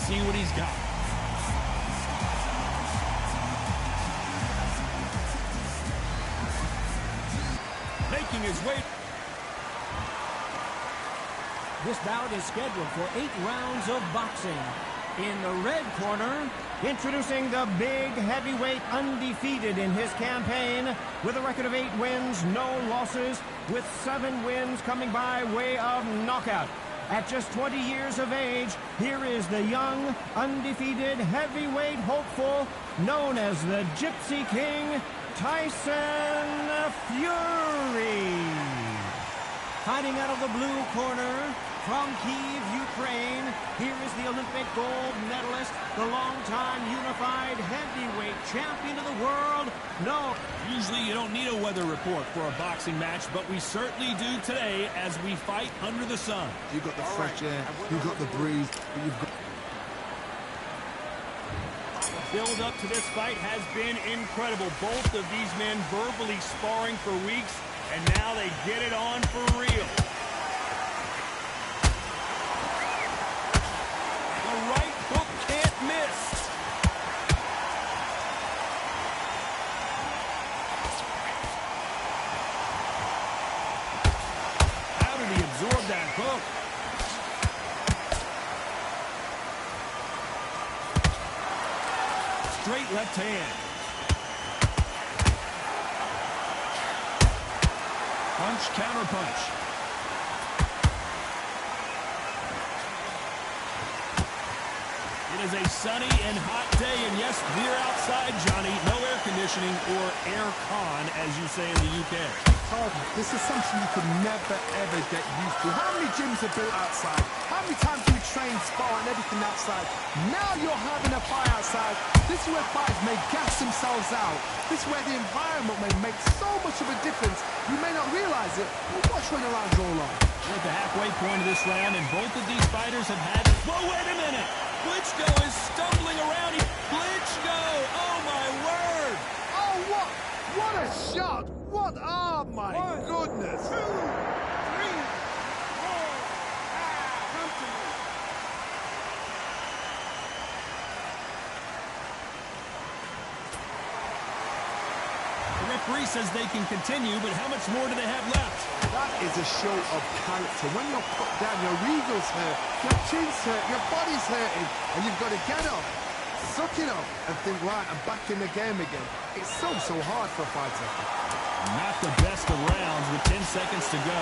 see what he's got. Making his way. This bout is scheduled for 8 rounds of boxing. In the red corner, introducing the big heavyweight undefeated in his campaign with a record of 8 wins, no losses, with 7 wins coming by way of knockout. At just 20 years of age, here is the young, undefeated heavyweight hopeful known as the Gypsy King, Tyson Fury. Fighting out of the blue corner, from Kyiv, Ukraine, here is the Olympic gold medalist, the longtime unified heavyweight champion of the world. No. Usually you don't need a weather report for a boxing match, but we certainly do today as we fight under the sun. You've got the fresh air, you've got the breeze, but you've got... Build up to this fight has been incredible. Both of these men verbally sparring for weeks, and now they get it on for real. The right hook can't miss. How did he absorb that hook? Straight left hand. Punch, counter punch. It is a sunny and hot day, and yes, we're outside, Johnny. No air conditioning or air con, as you say in the UK. This is something you could never, ever get used to. How many gyms are built outside? How many times do you train, spar, and everything outside? Now you're having a fight outside. This is where fighters may gas themselves out. This is where the environment may make so much of a difference. You may not realize it, but watch when the rounds roll on. We're at the halfway point of this round, and both of these fighters have had... Whoa, wait a minute! Klitschko is stumbling around. Klitschko! Oh, my word! Oh, what? What a shot! What? Oh, my goodness! 1, 2, 3, 4, 5. Come to me. The referee says they can continue, but how much more do they have left? That is a show of character. When you're put down, your eagle's hurt, your chin's hurt, your body's hurting, and you've got to get up, suck it up, and think, right, I'm back in the game again. It's so hard for a fighter. Not the best of rounds with 10 seconds to go.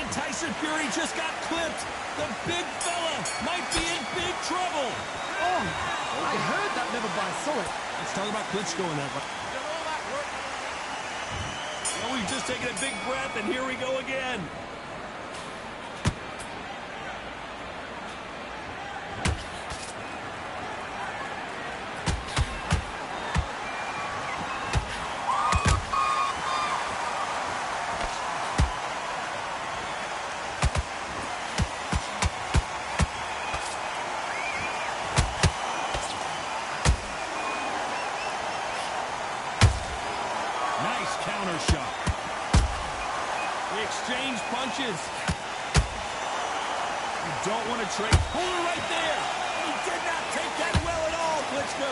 And Tyson Fury just got clipped. The big fella might be in big trouble. Oh, I heard that, never by saw it. Let's talk about Klitschko in that one. Well, we've just taken a big breath, and here we go again. Nice counter shot. They exchange punches. You don't want to trade. Hold right there. He did not take that well at all, Klitschko.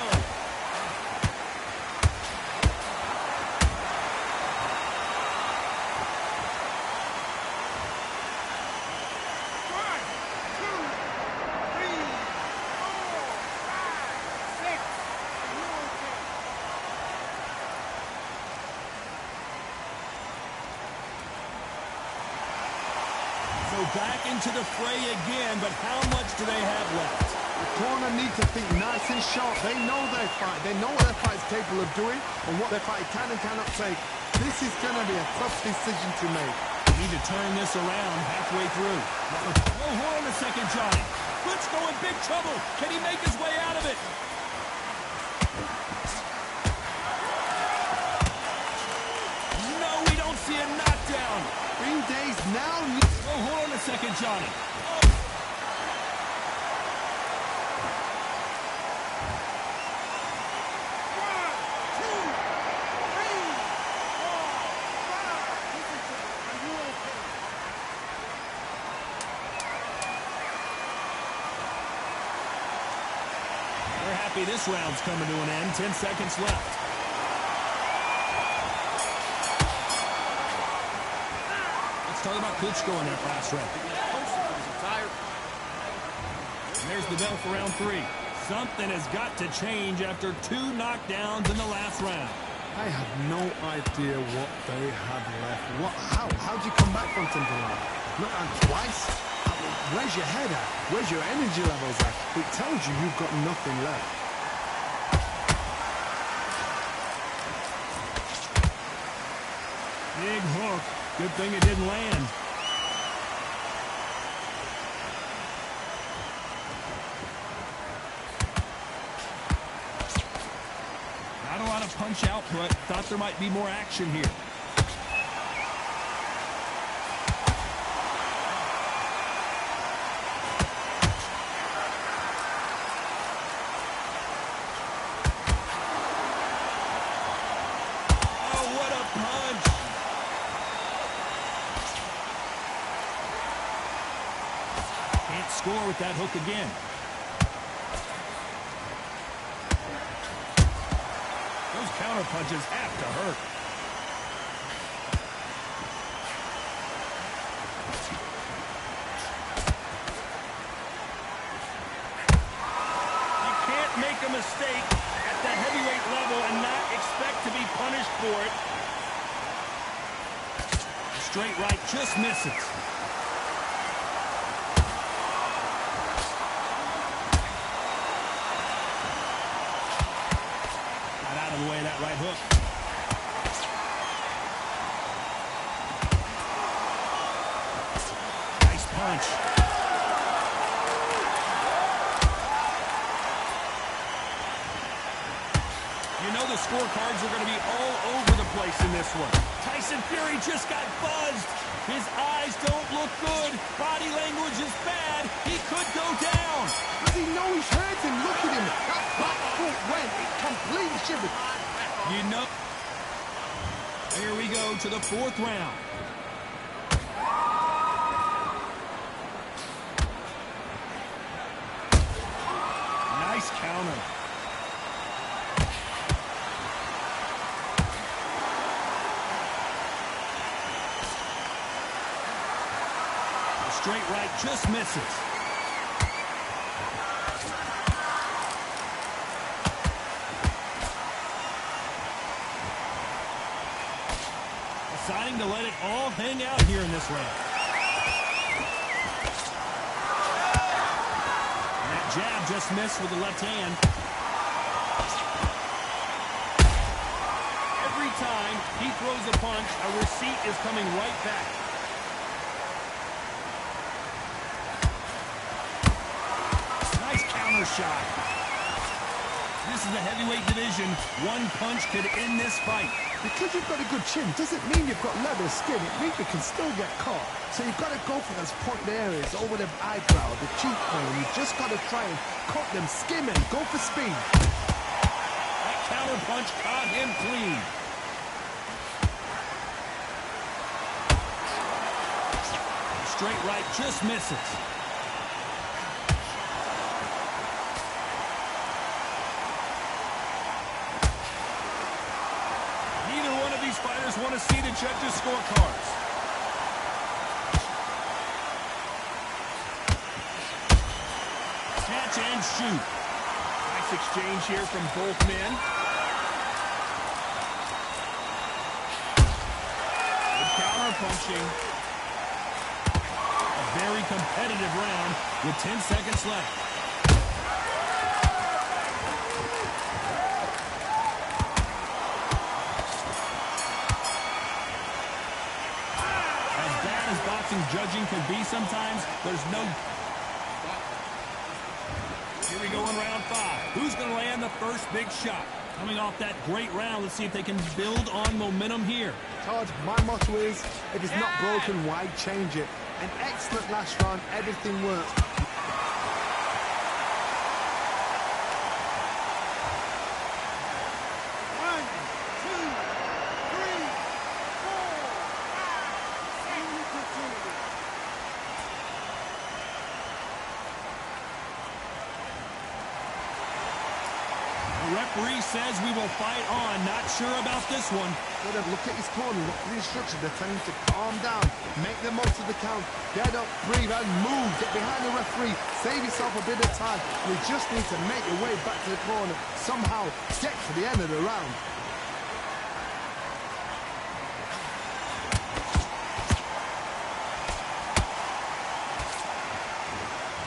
So back into the fray again, but how much do they have left? The corner need to think nice and sharp. They know their fight. They know what their fight is capable of doing and what their fight can and cannot take. This is going to be a tough decision to make. Need to turn this around halfway through. Oh, hold on a second, Johnny. Klitschko in big trouble. Can he make his way out of it? No, we don't see a knockdown. 3 days now. Oh, hold on a second, Johnny. happy this round's coming to an end. 10 seconds left. Let's talk about Klitschko in that last round. And there's the bell for round 3. Something has got to change after 2 knockdowns in the last round. I have no idea what they have left. How do you come back from something like that? Not on twice? Where's your head at? Where's your energy levels at? It tells you you've got nothing left. Big hook. Good thing it didn't land. Not a lot of punch output. Thought there might be more action here. Score with that hook again. Those counter punches have to hurt. You can't make a mistake at the heavyweight level and not expect to be punished for it. Straight right just misses. The way that right hook. Nice punch. You know the scorecards are going to be all over the place in this one. Tyson Fury just got buzzed. His eyes don't look good. Body language is bad. He could go down. Does he know he's hurting? Look at him. That back foot went. It completely shivered. You know. Here we go to the 4th round. Nice counter. The straight right just misses. Deciding to let it all hang out here in this round. And that jab just missed with the left hand. Every time he throws a punch, a receipt is coming right back. Nice counter shot. This is the heavyweight division. One punch could end this fight. Because you've got a good chin doesn't mean you've got leather skin. It means you can still get caught. So you've got to go for those point areas over the eyebrow, the cheekbone. You've just got to try and cut them, skim and go for speed. That counter punch caught him clean. Straight right just misses. Fighters want to see the judges' scorecards. Catch and shoot. Nice exchange here from both men. Good counter punching. A very competitive round with 10 seconds left. Judging can be sometimes. There's no... Here we go in round 5. Who's going to land the first big shot? Coming off that great round, let's see if they can build on momentum here. Todd, my motto is, if it's not broken, why change it? An excellent last round, everything worked. referee says we will fight on. Not sure about this one. Look at his corner, look at the instructions. They're telling him to calm down, make the most of the count, get up, breathe, and move. Get behind the referee, save yourself a bit of time. You just need to make your way back to the corner, somehow get to the end of the round.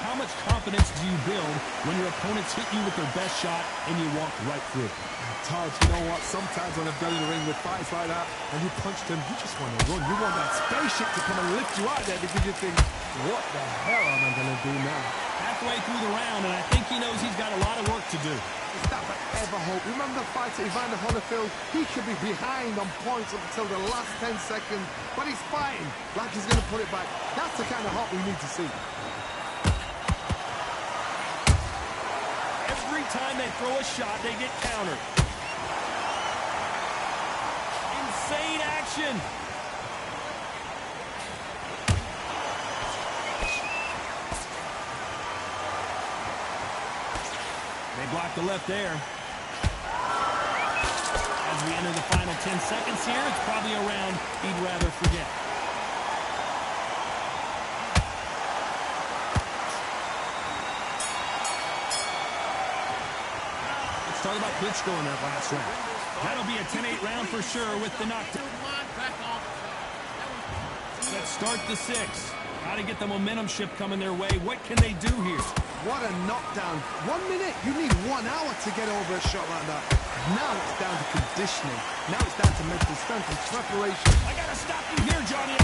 How much confidence do you build when your opponents hit you with their best shot and you walk right through? Todd, you know what? Sometimes when I've been in the ring with fights like that and you punch them, you just want to run. You want that spaceship to come and lift you out there because you think, what the hell am I going to do now? Halfway through the round, and I think he knows he's got a lot of work to do. Is that but ever hope? Remember the fight at Evander Holyfield? He could be behind on points up until the last 10 seconds, but he's fighting like he's going to put it back. That's the kind of hope we need to see. Every time they throw a shot, they get countered. Insane action. They block the left there. As we enter the final 10 seconds here, it's probably a round he'd rather forget. Let's talk about Klitschko in that last round. That'll be a 10-8 round for sure with the knockdown. Let's start the 6th. Got to get the momentum shift coming their way. What can they do here? What a knockdown. 1 minute, you need 1 hour to get over a shot like that. Now it's down to conditioning. Now it's down to mental strength and preparation. I got to stop you here, Johnny.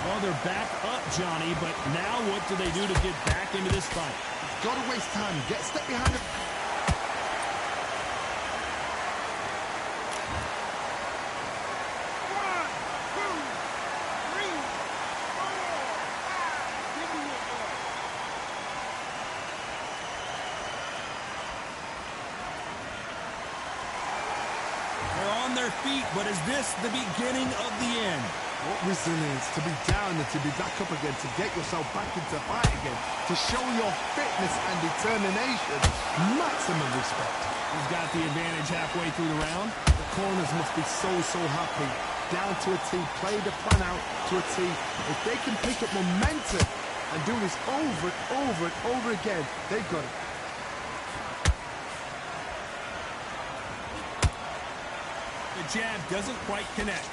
Well, they're back up, Johnny, but now what do they do to get back into this fight? Got to waste time. Get a step behind it. They're on their feet, but is this the beginning of the end? What resilience to be down and to be back up again, to get yourself back into fight again, to show your fitness and determination. Maximum respect. He's got the advantage halfway through the round. The corners must be so happy. Down to a T, play the plan out to a T. If they can pick up momentum and do this over and over and over again, they've got it. The jab doesn't quite connect.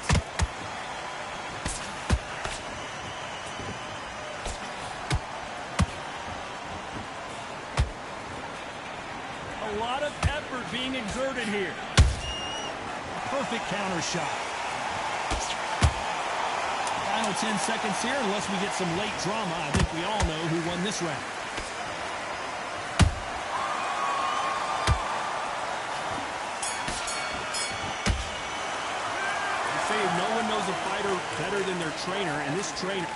A lot of effort being exerted here. Perfect counter shot. Final 10 seconds here, unless we get some late drama. I think we all know who won this round. They say no one knows a fighter better than their trainer, and this trainer.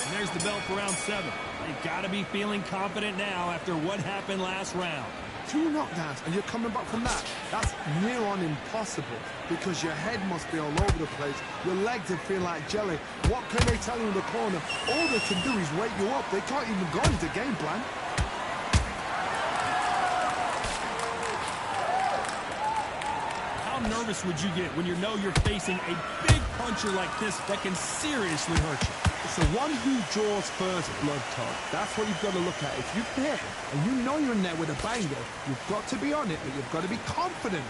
And there's the bell for round 7. They've got to be feeling confident now after what happened last round. 2 knockdowns and you're coming back from that. That's near on impossible because your head must be all over the place. Your legs would feel like jelly. What can they tell you in the corner? All they can do is wake you up. They can't even go into game plan. How nervous would you get when you know you're facing a big puncher like this that can seriously hurt you? It's the one who draws first blood, Todd. That's what you've got to look at. If you're there and you know you're in there with a banger, you've got to be on it, but you've got to be confident.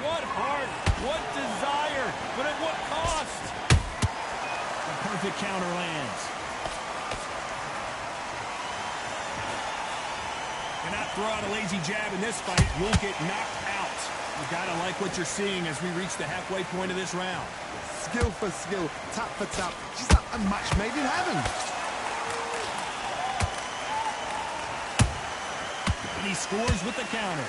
What heart, what desire, but at what cost? A perfect counter lands. Cannot throw out a lazy jab in this fight. You'll get knocked out. You gotta like what you're seeing as we reach the halfway point of this round. Skill for skill, tap for tap. Just like a match made in heaven. And he scores with the counter.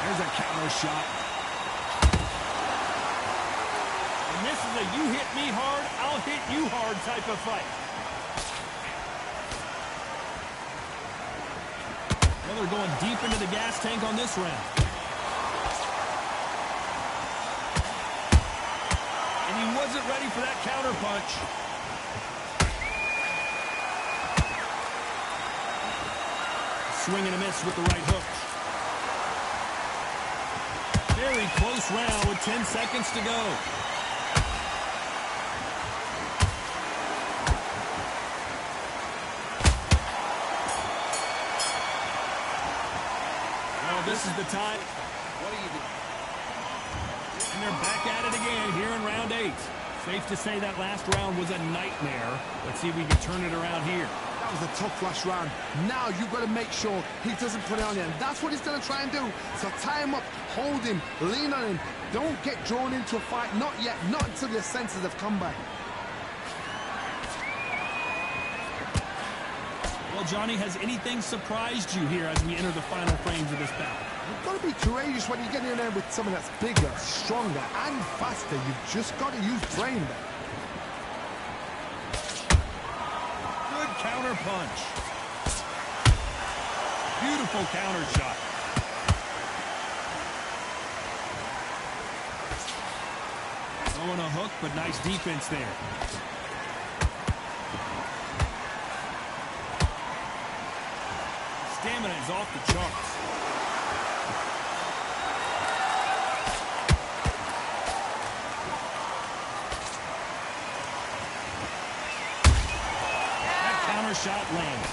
There's a counter shot. And this is a you hit me hard, I'll hit you hard type of fight. Well, they're going deep into the gas tank on this round. And he wasn't ready for that counter punch. Swing and a miss with the right hook. Very close round with 10 seconds to go. Well, this is the time. What are you doing? And they're back at it again here in round 8. Safe to say that last round was a nightmare. Let's see if we can turn it around here. That was a tough last round. Now you've got to make sure he doesn't put it on you. And that's what he's going to try and do. So tie him up, hold him, lean on him. Don't get drawn into a fight. Not yet. Not until your senses have come back. Well, Johnny, has anything surprised you here as we enter the final frames of this battle? You've got to be courageous when you get in there with someone that's bigger, stronger, and faster. You've just got to use brain there. Good counter punch. Beautiful counter shot. Throwing a hook, but nice defense there. Stamina is off the charts. That counter shot lands.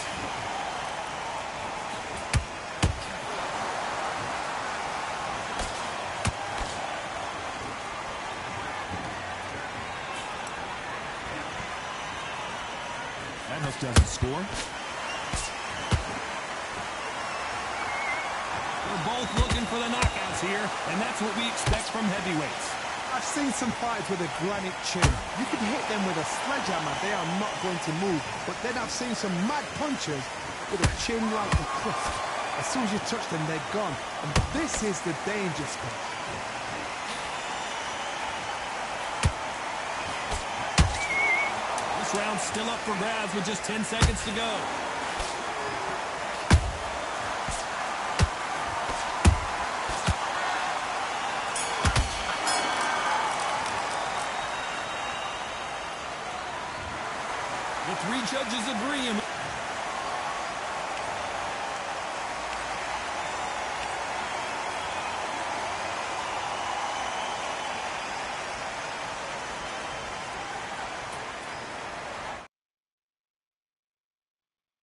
That hook doesn't score. They're both looking for the knockouts here, and that's what we expect from heavyweights. I've seen some fights with a granite chin. You can hit them with a sledgehammer, they are not going to move. But then I've seen some mad punchers with a chin like a crisp. As soon as you touch them, they're gone. And this is the danger spot. This round's still up for grabs with just 10 seconds to go. The 3 judges agree.